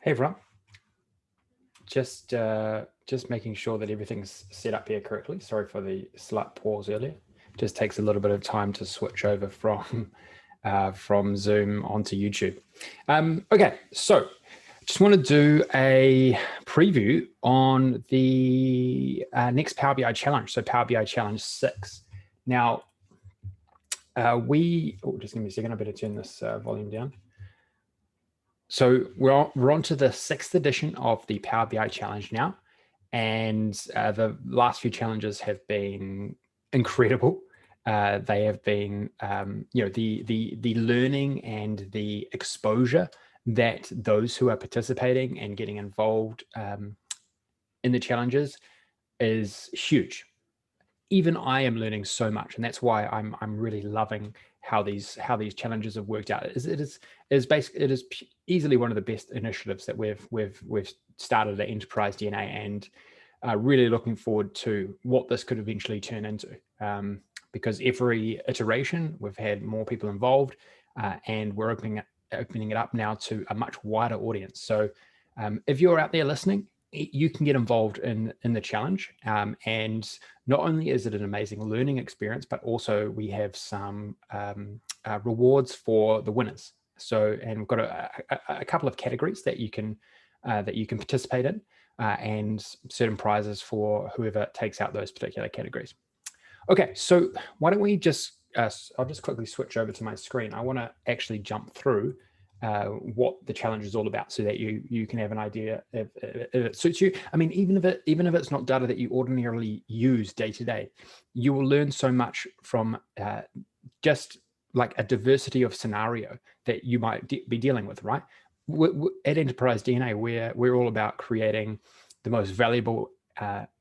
Hey everyone, just making sure that everything's set up here correctly. Sorry for the slight pause earlier. Just takes a little bit of time to switch over from Zoom onto YouTube. Okay, so just want to do a preview on the next Power BI challenge. So Power BI challenge 6. Now just give me a second. I better turn this volume down. So we're on to the 6th edition of the Power BI challenge now, and the last few challenges have been incredible. They have been, the learning and the exposure that those who are participating and getting involved in the challenges is huge. Even I am learning so much, and that's why I'm really loving how these challenges have worked out. It is easily one of the best initiatives that we've started at Enterprise DNA, and really looking forward to what this could eventually turn into. Because every iteration we've had more people involved, and we're opening it up now to a much wider audience. So if you're out there listening, you can get involved in the challenge, and not only is it an amazing learning experience, but also we have some rewards for the winners. So, and we've got a couple of categories that you can participate in, and certain prizes for whoever takes out those particular categories. Okay, so why don't we just I'll just quickly switch over to my screen. I want to actually jump through what the challenge is all about, so that you can have an idea if it suits you. I mean, even if it's not data that you ordinarily use day to day, you will learn so much from just like a diversity of scenario that you might be dealing with, right? At Enterprise DNA, we're all about creating the most valuable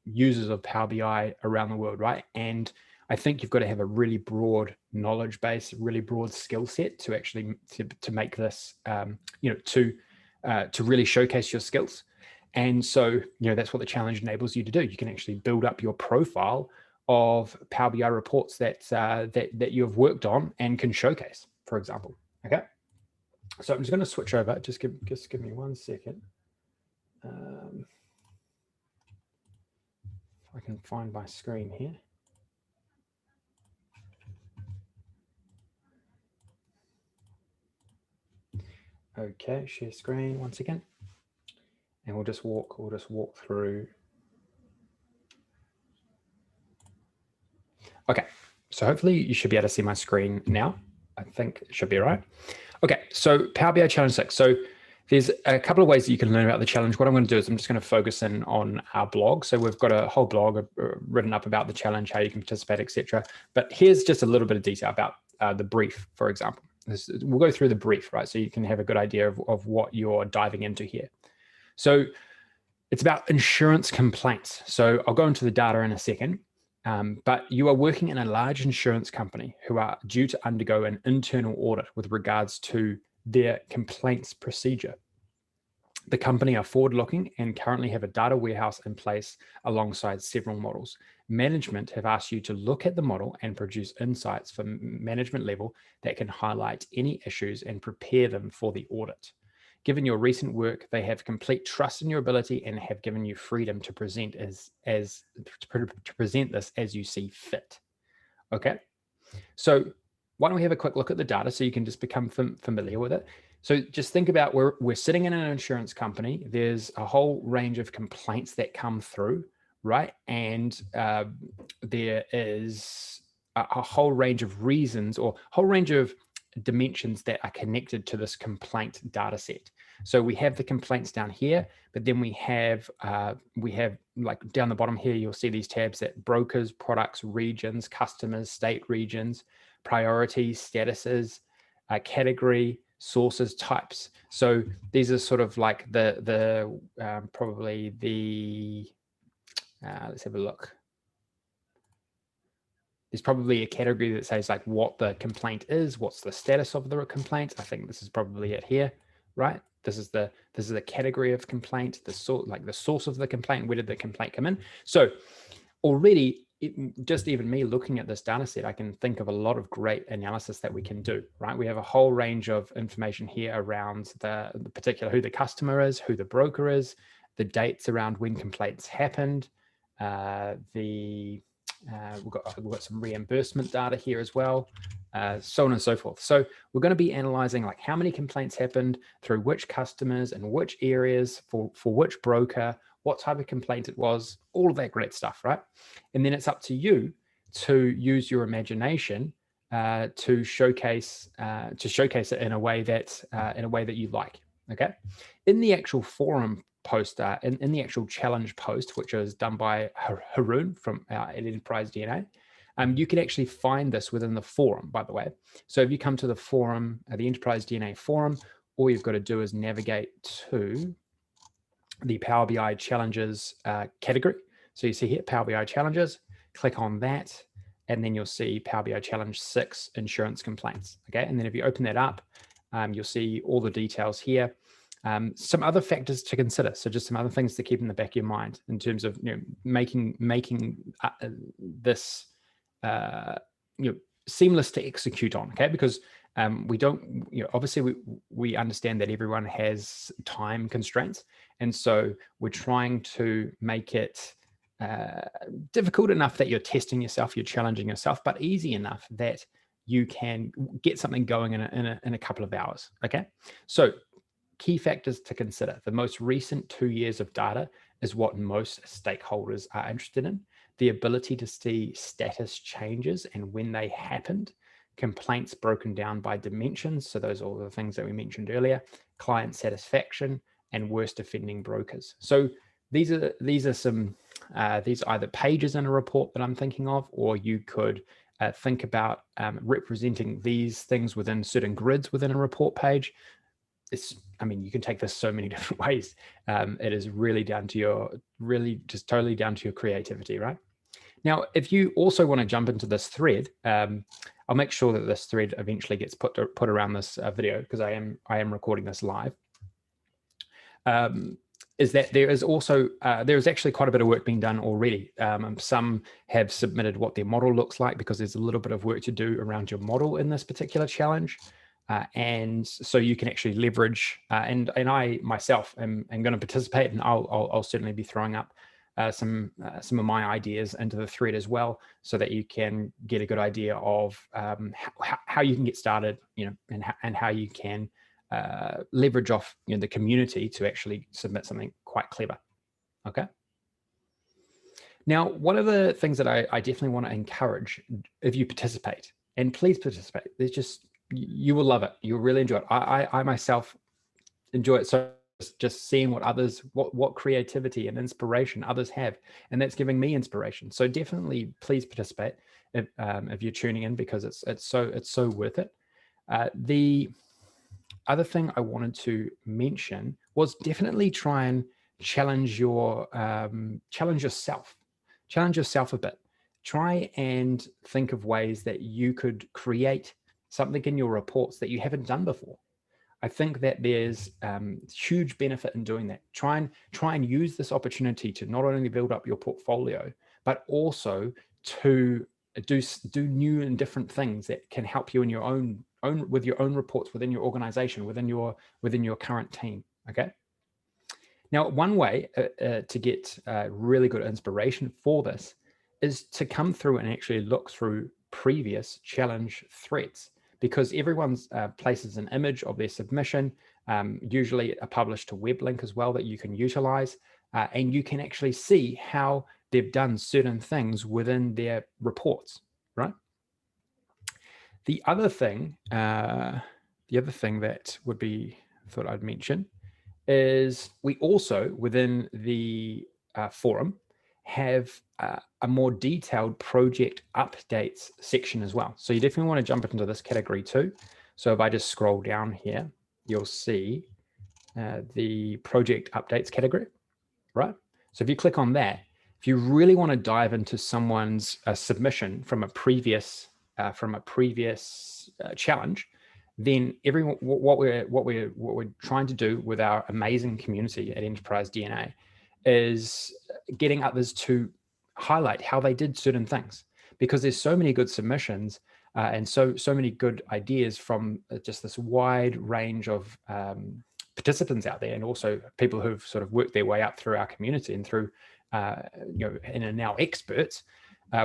users of Power BI around the world, right? And I think you've got to have a really broad knowledge base, really broad skill set to actually to make this, to really showcase your skills. And so, that's what the challenge enables you to do. You can actually build up your profile of Power BI reports that that you have worked on and can showcase, for example. Okay. So I'm just going to switch over. Just give me 1 second. If I can find my screen here. Okay, share screen once again, and we'll just walk through. Okay, so hopefully you should be able to see my screen now. I think it should be all right. Okay, so Power BI Challenge 6. So there's a couple of ways that you can learn about the challenge. What I'm going to do is I'm just going to focus in on our blog. So we've got a whole blog written up about the challenge, how you can participate, etc. But here's just a little bit of detail about the brief, for example. We'll go through the brief, right? So you can have a good idea of what you're diving into here. So it's about insurance complaints. So I'll go into the data in a second, but you are working in a large insurance company who are due to undergo an internal audit with regards to their complaints procedure. The company are forward-looking and currently have a data warehouse in place alongside several models. Management have asked you to look at the model and produce insights for management level that can highlight any issues and prepare them for the audit. Given your recent work, they have complete trust in your ability and have given you freedom to present to present this as you see fit. Okay, so why don't we have a quick look at the data so you can just become familiar with it. So just think about we're sitting in an insurance company. There's a whole range of complaints that come through, right? And there is a whole range of reasons or a whole range of dimensions that are connected to this complaint data set. So we have the complaints down here, but then we have like down the bottom here, you'll see these tabs that brokers, products, regions, customers, state regions, priorities, statuses, category, sources, types. So these are sort of like probably the let's have a look. There's probably a category that says like what the complaint is, what's the status of the complaint. I think this is probably it here, right? This is the category of complaint, the source of the complaint. Where did the complaint come in? So already just even me looking at this data set, I can think of a lot of great analysis that we can do, right? We have a whole range of information here around the particular, who the customer is, who the broker is, the dates around when complaints happened, we've got some reimbursement data here as well, so on and so forth. So we're going to be analyzing like how many complaints happened through which customers and which areas for which broker, what type of complaint it was, all of that great stuff, right? And then it's up to you to use your imagination to showcase it in a way that you like. Okay, in the actual forum post, in the actual challenge post, which is done by Haroon from at Enterprise DNA, you can actually find this within the forum, by the way. So if you come to the forum, the Enterprise DNA forum, all you've got to do is navigate to the Power BI challenges category. So you see here, Power BI challenges, click on that, and then you'll see Power BI challenge 6 insurance complaints. Okay, and then if you open that up, you'll see all the details here. Some other factors to consider. So just some other things to keep in the back of your mind in terms of making this seamless to execute on. Okay, because we don't, obviously we understand that everyone has time constraints, and so we're trying to make it difficult enough that you're testing yourself, you're challenging yourself, but easy enough that you can get something going in a couple of hours. Okay, so key factors to consider. The most recent 2 years of data is what most stakeholders are interested in. The ability to see status changes and when they happened, complaints broken down by dimensions. So those are all the things that we mentioned earlier, client satisfaction, and worst offending brokers. So these are some, these are either pages in a report that I'm thinking of, or you could think about representing these things within certain grids within a report page. I mean, you can take this so many different ways. It is really down to your, totally down to your creativity, right? Now, if you also want to jump into this thread, I'll make sure that this thread eventually gets put around this video, because I am recording this live. Is that there is also, there's actually quite a bit of work being done already. Some have submitted what their model looks like, because there's a little bit of work to do around your model in this particular challenge. And so you can actually leverage, and I myself am going to participate, and I'll certainly be throwing up some of my ideas into the thread as well, so that you can get a good idea of how you can get started, and how you can leverage off the community to actually submit something quite clever. Okay. Now, one of the things that I definitely want to encourage, if you participate, and please participate, there's just, you will love it. You'll really enjoy it. I myself enjoy it. So just seeing what others, what creativity and inspiration others have, and that's giving me inspiration. So definitely, please participate if you're tuning in, because it's so worth it. The other thing I wanted to mention was definitely try and challenge yourself a bit. Try and think of ways that you could create something in your reports that you haven't done before. I think that there's huge benefit in doing that. Try and use this opportunity to not only build up your portfolio, but also to do new and different things that can help you in your own with your own reports within your organization, within your current team. Okay. Now, one way to get really good inspiration for this is to come through and actually look through previous challenge threads, because everyone's places an image of their submission, usually a published to web link as well that you can utilize, and you can actually see how they've done certain things within their reports, right? The other thing that would be, thought I'd mention, is we also within the forum have a more detailed project updates section as well. So you definitely want to jump into this category too. So if I just scroll down here, you'll see the project updates category, right? So if you click on that, if you really want to dive into someone's submission from a previous challenge, then what we're trying to do with our amazing community at Enterprise DNA is getting others to highlight how they did certain things, because there's so many good submissions and so many good ideas from just this wide range of participants out there, and also people who've sort of worked their way up through our community and through, and are now experts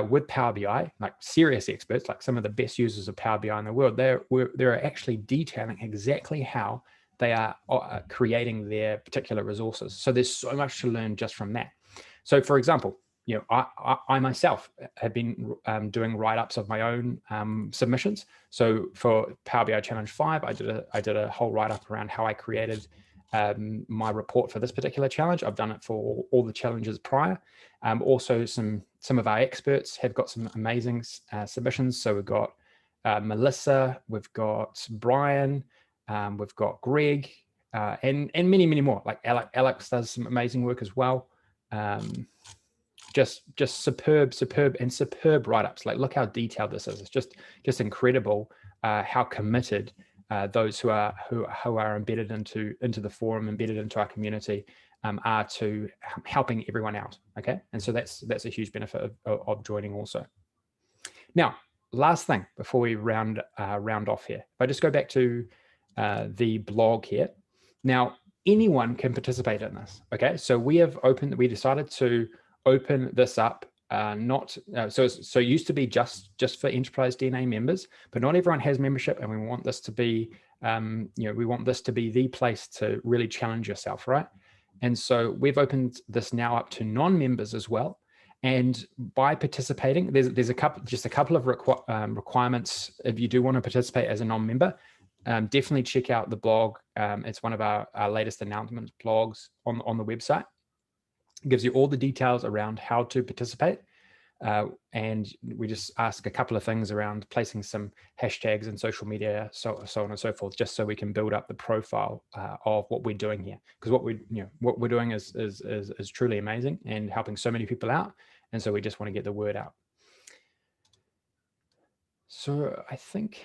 with Power BI, like serious experts, like some of the best users of Power BI in the world. They're actually detailing exactly how they are creating their particular resources. So there's so much to learn just from that. So for example, I myself have been doing write-ups of my own submissions. So for Power BI Challenge 5, I did a whole write-up around how I created my report for this particular challenge. I've done it for all the challenges prior. Also, some of our experts have got some amazing submissions. So we've got Melissa, we've got Brian, we've got Greg, and many, many more. Like Alex does some amazing work as well. Just superb write-ups. Like, look how detailed this is. It's just incredible how committed those who are embedded into the forum, embedded into our community, are to helping everyone out. Okay, and so that's a huge benefit of joining also. Now, last thing before we round off here, if I just go back to the blog here. Now, anyone can participate in this. Okay, so we decided to open this up. So it used to be just for Enterprise DNA members, but not everyone has membership, and we want this to be we want this to be the place to really challenge yourself, right? And so we've opened this now up to non-members as well. And by participating, there's a couple of requirements if you do want to participate as a non-member. Definitely check out the blog. It's one of our latest announcements blogs on the website. It gives you all the details around how to participate. And we just ask a couple of things around placing some hashtags in social media, so on and so forth, just so we can build up the profile of what we're doing here. Because what we're doing is truly amazing and helping so many people out. And so we just want to get the word out. So I think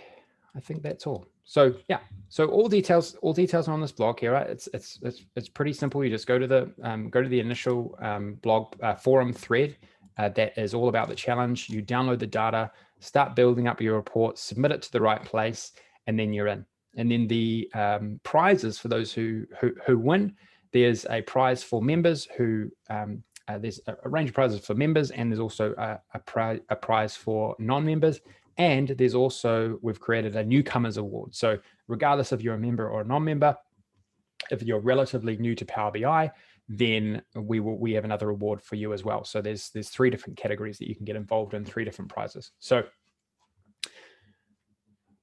that's all. So yeah, so all details are on this blog here, right? It's pretty simple. You just go to the initial blog forum thread that is all about the challenge. You download the data, start building up your report, submit it to the right place, and then you're in. And then the prizes for those who win, there's a prize for members who there's a range of prizes for members, and there's also a prize for non-members. And there's also, we've created a newcomers award. So regardless if you're a member or a non-member, if you're relatively new to Power BI, then we have another award for you as well. So there's 3 different categories that you can get involved in, 3 different prizes. So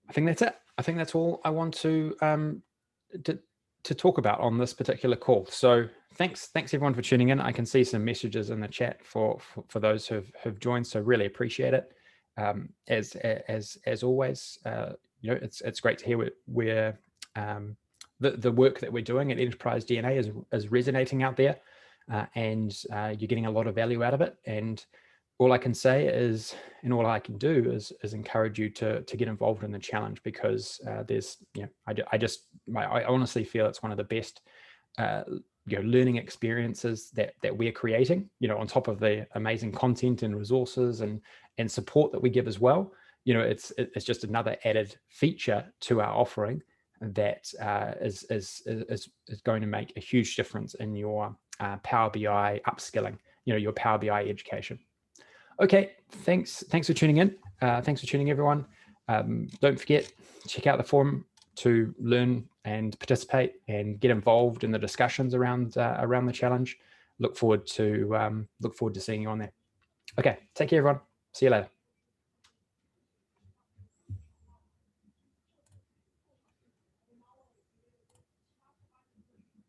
I think that's it. I think that's all I want to talk about on this particular call. So thanks everyone for tuning in. I can see some messages in the chat for those who've joined, so really appreciate it. As always, it's great to hear where the work that we're doing at Enterprise DNA is resonating out there, and you're getting a lot of value out of it. And all I can say is, and all I can do is encourage you to get involved in the challenge, because there's, I honestly feel it's one of the best learning experiences that we're creating, on top of the amazing content and resources and support that we give as well. It's just another added feature to our offering that is going to make a huge difference in your Power BI upskilling, your Power BI education. Okay, thanks for tuning in. Thanks for tuning, everyone. Don't forget, check out the forum to learn and participate and get involved in the discussions around the challenge. Look forward to seeing you on there. Okay, take care, everyone. See you later.